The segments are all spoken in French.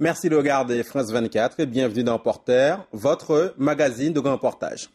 Merci de regarder France 24 et bienvenue dans Porter, votre magazine de grand reportage.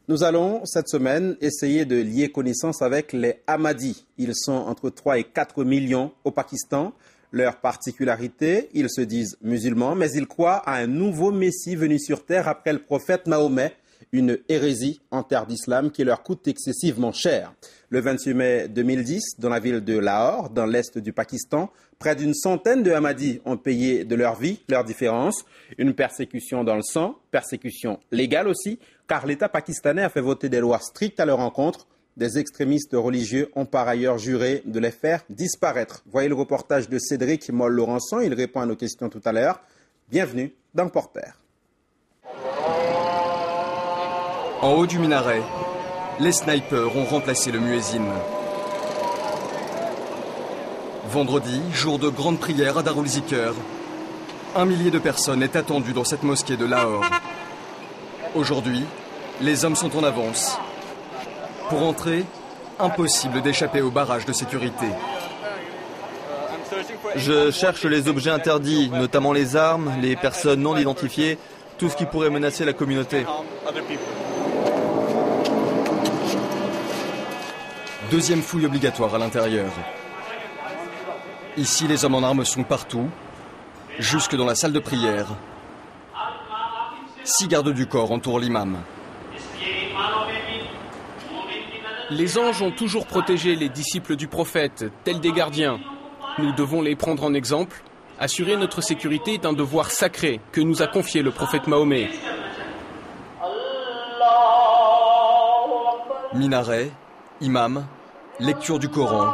Nous allons cette semaine essayer de lier connaissance avec les Ahmadis. Ils sont entre 3 et 4 millions au Pakistan. Leur particularité, ils se disent musulmans, mais ils croient à un nouveau messie venu sur terre après le prophète Mahomet, une hérésie en terre d'islam qui leur coûte excessivement cher. Le 28 mai 2010, dans la ville de Lahore, dans l'est du Pakistan, près d'une centaine de Ahmadis ont payé de leur vie leurs différences. Une persécution dans le sang, persécution légale aussi, car l'État pakistanais a fait voter des lois strictes à leur encontre. Des extrémistes religieux ont par ailleurs juré de les faire disparaître. Voyez le reportage de Cédric Moll-Laurençon, il répond à nos questions tout à l'heure. Bienvenue dans Porter. En haut du minaret, les snipers ont remplacé le muezzin. Vendredi, jour de grande prière à Darul Zikr, 1 millier de personnes est attendu dans cette mosquée de Lahore. Aujourd'hui, les hommes sont en avance. Pour entrer, impossible d'échapper au barrage de sécurité. Je cherche les objets interdits, notamment les armes, les personnes non identifiées, tout ce qui pourrait menacer la communauté. Deuxième fouille obligatoire à l'intérieur. Ici, les hommes en armes sont partout, jusque dans la salle de prière. 6 gardes du corps entourent l'imam. Les anges ont toujours protégé les disciples du prophète, tels des gardiens. Nous devons les prendre en exemple. Assurer notre sécurité est un devoir sacré que nous a confié le prophète Mahomet. Minaret, imam, lecture du Coran.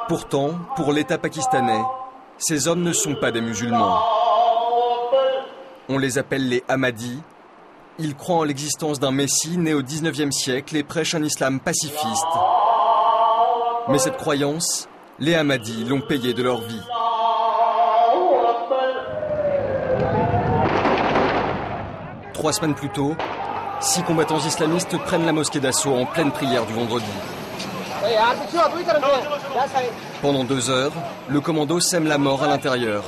Pourtant, pour l'État pakistanais, ces hommes ne sont pas des musulmans. On les appelle les Ahmadis. Ils croient en l'existence d'un messie né au XIXe siècle et prêchent un islam pacifiste. Mais cette croyance, les Ahmadis l'ont payée de leur vie. Trois semaines plus tôt, 6 combattants islamistes prennent la mosquée d'assaut en pleine prière du vendredi. Pendant 2 heures, le commando sème la mort à l'intérieur.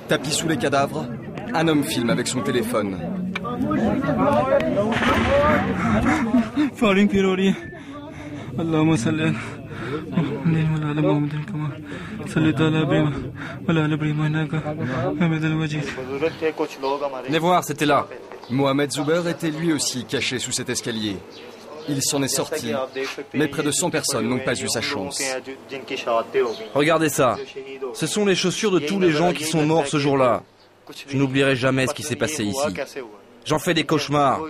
Tapis sous les cadavres, un homme filme avec son téléphone. Venez voir, c'était là. Mohamed Zouber était lui aussi caché sous cet escalier. Il s'en est sorti, mais près de 100 personnes n'ont pas eu sa chance. Regardez ça. Ce sont les chaussures de tous les gens qui sont morts ce jour-là. Je n'oublierai jamais ce qui s'est passé ici. J'en fais des cauchemars.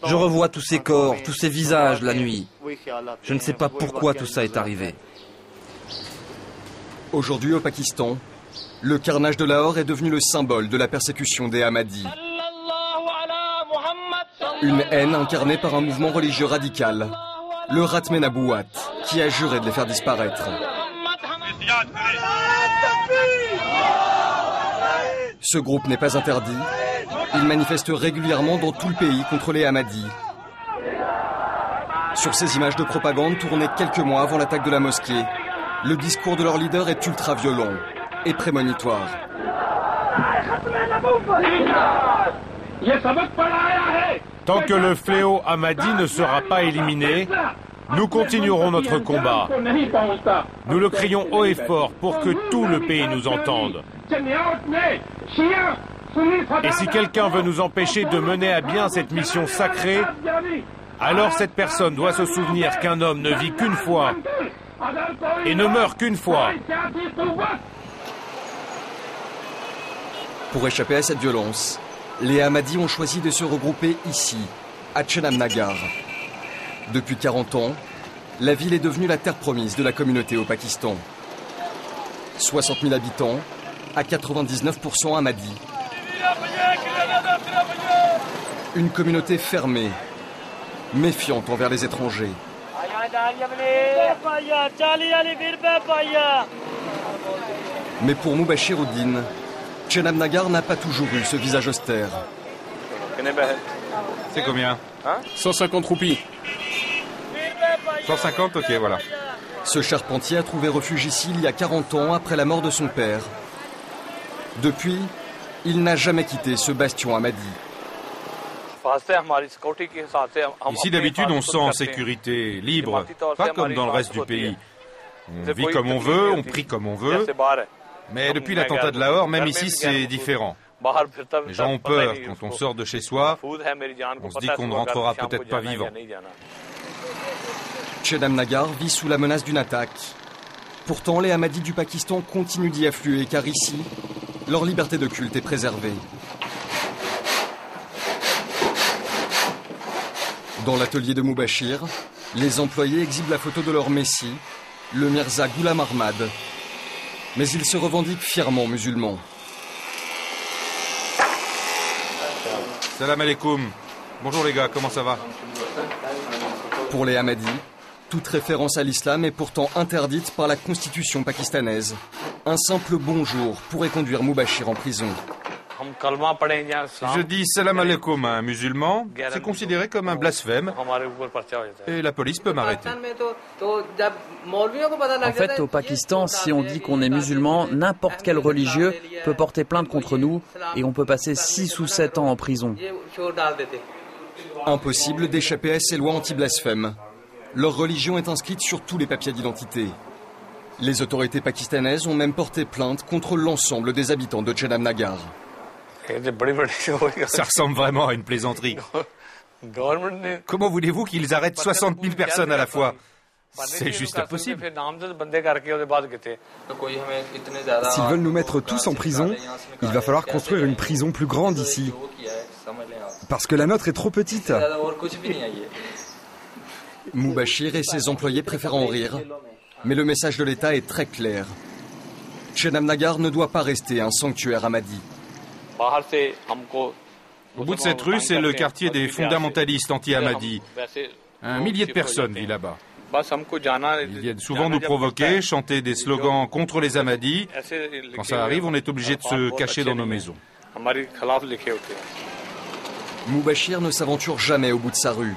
Je revois tous ces corps, tous ces visages la nuit. Je ne sais pas pourquoi tout ça est arrivé. Aujourd'hui au Pakistan, le carnage de Lahore est devenu le symbole de la persécution des Ahmadis. Une haine incarnée par un mouvement religieux radical, le Ratme Nabuwat, qui a juré de les faire disparaître. Ce groupe n'est pas interdit. Il manifeste régulièrement dans tout le pays contre les Ahmadis. Sur ces images de propagande tournées quelques mois avant l'attaque de la mosquée, le discours de leur leader est ultra violent et prémonitoire. Tant que le fléau Ahmadi ne sera pas éliminé, nous continuerons notre combat. Nous le crions haut et fort pour que tout le pays nous entende. Et si quelqu'un veut nous empêcher de mener à bien cette mission sacrée, alors cette personne doit se souvenir qu'un homme ne vit qu'une fois et ne meurt qu'une fois. Pour échapper à cette violence, les Ahmadis ont choisi de se regrouper ici, à Chenamnagar. Depuis 40 ans, la ville est devenue la terre promise de la communauté au Pakistan. 60 000 habitants, à 99% Ahmadis. Une communauté fermée, méfiante envers les étrangers. Mais pour Moubachir Uddin, Chenamnagar n'a pas toujours eu ce visage austère. C'est combien 150 roupies. 150, ok, voilà. Ce charpentier a trouvé refuge ici il y a 40 ans après la mort de son père. Depuis, il n'a jamais quitté ce bastion Ahmadi. Ici, d'habitude, on se sent en sécurité, libre, pas comme dans le reste du pays. On vit comme on veut, on prie comme on veut. Mais depuis l'attentat de Lahore, même ici, c'est différent. Les gens ont peur quand on sort de chez soi. On se dit qu'on ne rentrera peut-être pas vivant. Chedamnagar vit sous la menace d'une attaque. Pourtant, les Ahmadis du Pakistan continuent d'y affluer, car ici, leur liberté de culte est préservée. Dans l'atelier de Mubashir, les employés exhibent la photo de leur messie, le Mirza Ghulam Ahmad. Mais ils se revendiquent fièrement musulmans. Salam alaikum. Bonjour les gars, comment ça va? Pour les Ahmadis, toute référence à l'islam est pourtant interdite par la constitution pakistanaise. Un simple bonjour pourrait conduire Mubashir en prison. Si je dis salam alaikum à un musulman, c'est considéré comme un blasphème et la police peut m'arrêter. En fait, au Pakistan, si on dit qu'on est musulman, n'importe quel religieux peut porter plainte contre nous et on peut passer 6 ou 7 ans en prison. Impossible d'échapper à ces lois anti-blasphème. Leur religion est inscrite sur tous les papiers d'identité. Les autorités pakistanaises ont même porté plainte contre l'ensemble des habitants de Chedamnagar. Ça ressemble vraiment à une plaisanterie. Comment voulez-vous qu'ils arrêtent 60 000 personnes à la fois? C'est juste impossible. S'ils veulent nous mettre tous en prison, il va falloir construire une prison plus grande ici. Parce que la nôtre est trop petite. Mubashir et ses employés préfèrent en rire. Mais le message de l'État est très clair. Chedamnagar ne doit pas rester un sanctuaire Ahmadi. Au bout de cette rue, c'est le quartier des fondamentalistes anti-Ahmadis. 1 millier de personnes vivent là-bas. Ils viennent souvent nous provoquer, chanter des slogans contre les Ahmadis. Quand ça arrive, on est obligé de se cacher dans nos maisons. Mubashir ne s'aventure jamais au bout de sa rue.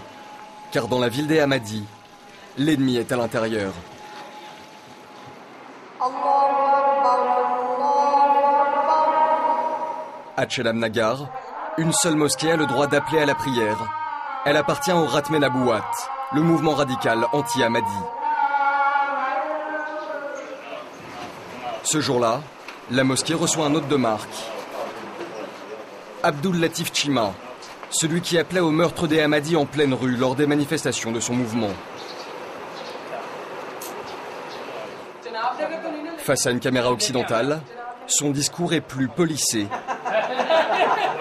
Car dans la ville des Ahmadis, l'ennemi est à l'intérieur. À Chedamnagar, une seule mosquée a le droit d'appeler à la prière. Elle appartient au Ratme Nabuat, le mouvement radical anti-Ahmadi. Ce jour-là, la mosquée reçoit un hôte de marque. Abdul Latif Chima, celui qui appelait au meurtre des Ahmadis en pleine rue lors des manifestations de son mouvement. Face à une caméra occidentale, son discours est plus policé.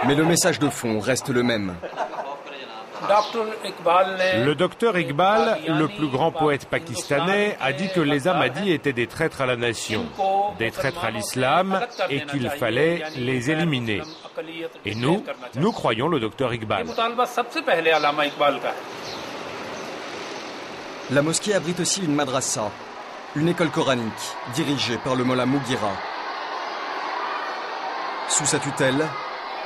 Mais le message de fond reste le même. Le docteur Iqbal, le plus grand poète pakistanais, a dit que les Ahmadis étaient des traîtres à la nation, des traîtres à l'islam et qu'il fallait les éliminer. Et nous croyons le docteur Iqbal. La mosquée abrite aussi une madrasa, une école coranique dirigée par le mollah Moughira. Sous sa tutelle,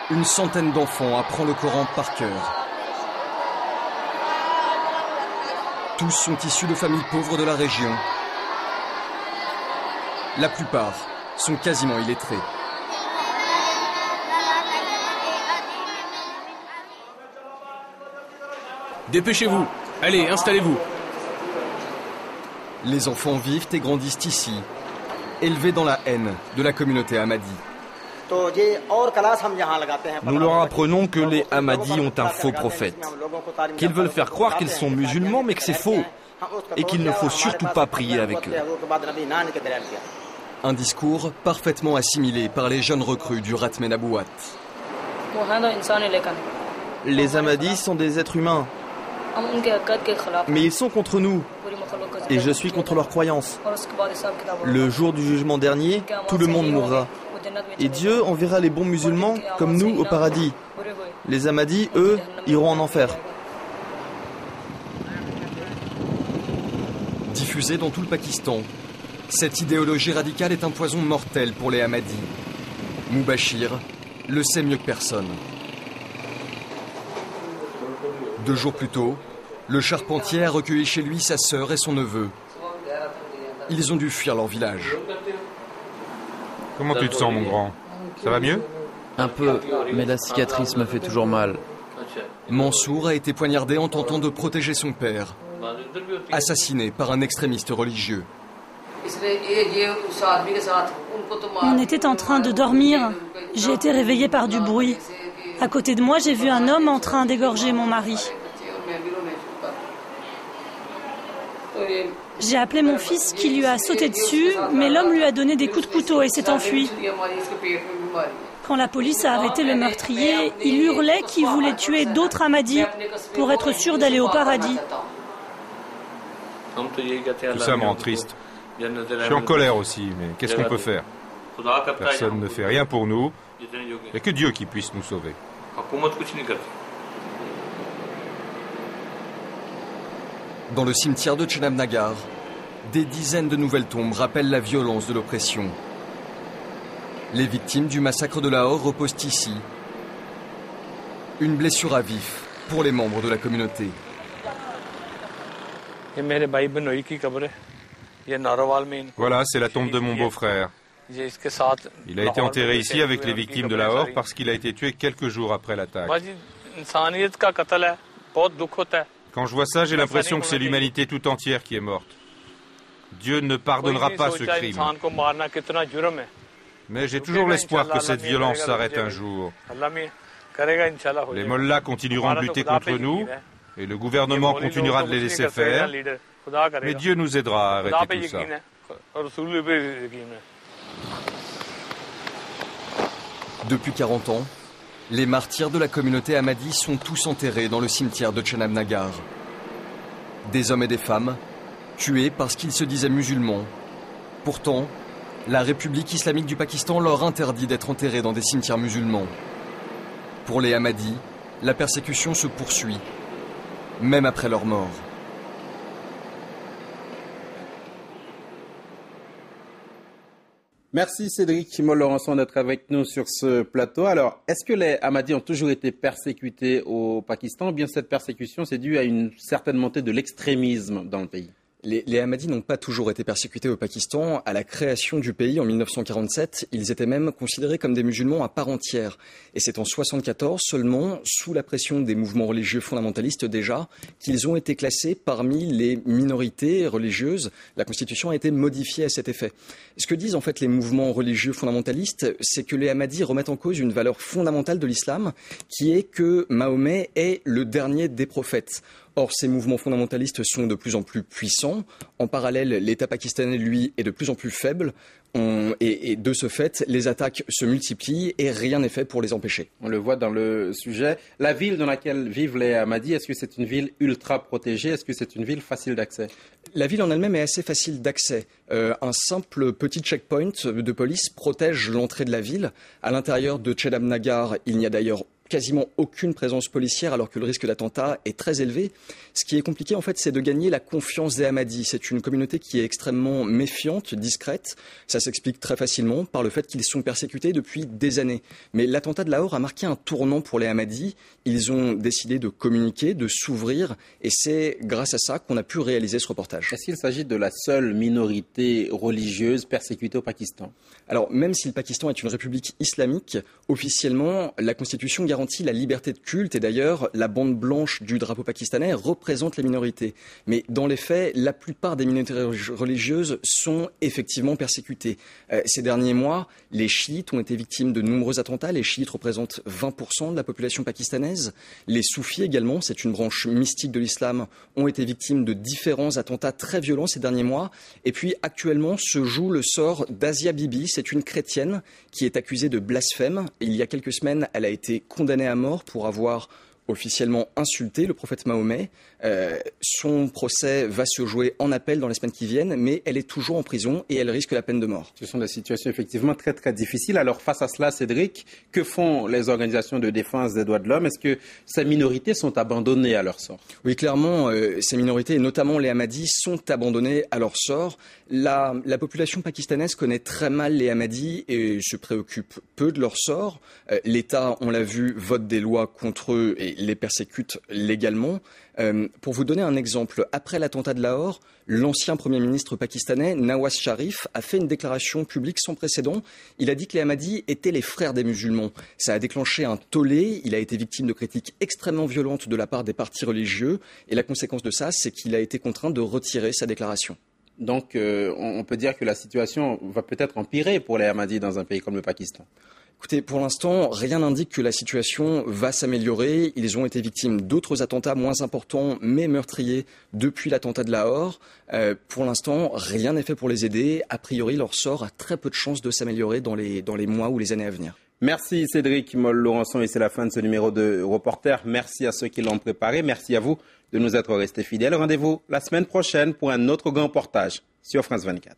une centaine d'enfants apprend le Coran par cœur. Tous sont issus de familles pauvres de la région. La plupart sont quasiment illettrés. Dépêchez-vous. Allez, installez-vous. Les enfants vivent et grandissent ici, élevés dans la haine de la communauté Ahmadi. Nous leur apprenons que les Ahmadis ont un faux prophète, qu'ils veulent faire croire qu'ils sont musulmans mais que c'est faux, et qu'il ne faut surtout pas prier avec eux. Un discours parfaitement assimilé par les jeunes recrues du Ratme Nabuat. Les Ahmadis sont des êtres humains, mais ils sont contre nous, et je suis contre leurs croyances. Le jour du jugement dernier, tout le monde mourra. Et Dieu enverra les bons musulmans comme nous au paradis. Les Ahmadis, eux, iront en enfer. Diffusée dans tout le Pakistan, cette idéologie radicale est un poison mortel pour les Ahmadis. Mubashir le sait mieux que personne. 2 jours plus tôt, le charpentier a recueilli chez lui sa sœur et son neveu. Ils ont dû fuir leur village. Comment tu te sens, mon grand? Ça va mieux? Un peu, mais la cicatrice me fait toujours mal. Mansour a été poignardé en tentant de protéger son père, assassiné par un extrémiste religieux. On était en train de dormir. J'ai été réveillée par du bruit. À côté de moi, j'ai vu un homme en train d'égorger mon mari. J'ai appelé mon fils qui lui a sauté dessus, mais l'homme lui a donné des coups de couteau et s'est enfui. Quand la police a arrêté le meurtrier, il hurlait qu'il voulait tuer d'autres Ahmadis pour être sûr d'aller au paradis. Tout ça me rend triste. Je suis en colère aussi, mais qu'est-ce qu'on peut faire? Personne ne fait rien pour nous. Il n'y a que Dieu qui puisse nous sauver. Dans le cimetière de Chenab-Nagar, des dizaines de nouvelles tombes rappellent la violence de l'oppression. Les victimes du massacre de Lahore reposent ici. Une blessure à vif pour les membres de la communauté. Voilà, c'est la tombe de mon beau-frère. Il a été enterré ici avec les victimes de Lahore parce qu'il a été tué quelques jours après l'attaque. Quand je vois ça, j'ai l'impression que c'est l'humanité tout entière qui est morte. Dieu ne pardonnera pas ce crime. Mais j'ai toujours l'espoir que cette violence s'arrête un jour. Les mollahs continueront de lutter contre nous et le gouvernement continuera de les laisser faire. Mais Dieu nous aidera à arrêter tout ça. Depuis 40 ans, les martyrs de la communauté Ahmadi sont tous enterrés dans le cimetière de Chenab-Nagar. Des hommes et des femmes, tués parce qu'ils se disaient musulmans. Pourtant, la République islamique du Pakistan leur interdit d'être enterrés dans des cimetières musulmans. Pour les Ahmadis, la persécution se poursuit, même après leur mort. Merci Cédric Moll-Laurençon d'être avec nous sur ce plateau. Alors, est-ce que les Ahmadis ont toujours été persécutés au Pakistan ou bien cette persécution c'est due à une certaine montée de l'extrémisme dans le pays? Les Ahmadis n'ont pas toujours été persécutés au Pakistan. À la création du pays en 1947, ils étaient même considérés comme des musulmans à part entière. Et c'est en 1974 seulement, sous la pression des mouvements religieux fondamentalistes déjà, qu'ils ont été classés parmi les minorités religieuses. La Constitution a été modifiée à cet effet. Ce que disent en fait les mouvements religieux fondamentalistes, c'est que les Ahmadis remettent en cause une valeur fondamentale de l'islam, qui est que Mahomet est le dernier des prophètes. Or, ces mouvements fondamentalistes sont de plus en plus puissants. En parallèle, l'État pakistanais, lui, est de plus en plus faible. Et de ce fait, les attaques se multiplient et rien n'est fait pour les empêcher. On le voit dans le sujet. La ville dans laquelle vivent les Ahmadis, est-ce que c'est une ville ultra protégée? Est-ce que c'est une ville facile d'accès? La ville en elle-même est assez facile d'accès. Un simple petit checkpoint de police protège l'entrée de la ville. À l'intérieur de Chenab-Nagar, il n'y a d'ailleurs quasiment aucune présence policière alors que le risque d'attentat est très élevé. Ce qui est compliqué en fait, c'est de gagner la confiance des Ahmadis. C'est une communauté qui est extrêmement méfiante, discrète. Ça s'explique très facilement par le fait qu'ils sont persécutés depuis des années. Mais l'attentat de Lahore a marqué un tournant pour les Ahmadis. Ils ont décidé de communiquer, de s'ouvrir et c'est grâce à ça qu'on a pu réaliser ce reportage. Est-ce qu'il s'agit de la seule minorité religieuse persécutée au Pakistan? Alors, même si le Pakistan est une république islamique, officiellement, la Constitution garantit la liberté de culte et d'ailleurs, la bande blanche du drapeau pakistanais représente les minorités. Mais dans les faits, la plupart des minorités religieuses sont effectivement persécutées. Ces derniers mois, les chiites ont été victimes de nombreux attentats. Les chiites représentent 20% de la population pakistanaise. Les soufis également, c'est une branche mystique de l'islam, ont été victimes de différents attentats très violents ces derniers mois. Et puis, actuellement, se joue le sort d'Asia Bibi. C'est une chrétienne qui est accusée de blasphème. Il y a quelques semaines, elle a été condamnée à mort pour avoir officiellement insulté le prophète Mahomet. Son procès va se jouer en appel dans les semaines qui viennent, mais elle est toujours en prison et elle risque la peine de mort. Ce sont des situations effectivement très très difficiles. Alors face à cela, Cédric, que font les organisations de défense des droits de l'homme? Est-ce que ces minorités sont abandonnées à leur sort? Oui, clairement, ces minorités, et notamment les Ahmadis, sont abandonnées à leur sort. La population pakistanaise connaît très mal les Ahmadis et se préoccupe peu de leur sort. L'État, on l'a vu, vote des lois contre eux et les persécutent légalement. Pour vous donner un exemple, après l'attentat de Lahore, l'ancien Premier ministre pakistanais Nawaz Sharif a fait une déclaration publique sans précédent. Il a dit que les Ahmadis étaient les frères des musulmans. Ça a déclenché un tollé. Il a été victime de critiques extrêmement violentes de la part des partis religieux. Et la conséquence de ça, c'est qu'il a été contraint de retirer sa déclaration. Donc, on peut dire que la situation va peut-être empirer pour les Ahmadis dans un pays comme le Pakistan. Écoutez, pour l'instant, rien n'indique que la situation va s'améliorer. Ils ont été victimes d'autres attentats moins importants, mais meurtriers, depuis l'attentat de Lahore. Pour l'instant, rien n'est fait pour les aider. A priori, leur sort a très peu de chances de s'améliorer dans les mois ou les années à venir. Merci Cédric Moll-Laurençon, et c'est la fin de ce numéro de Reporter. Merci à ceux qui l'ont préparé. Merci à vous de nous être restés fidèles. Rendez-vous la semaine prochaine pour un autre grand reportage sur France 24.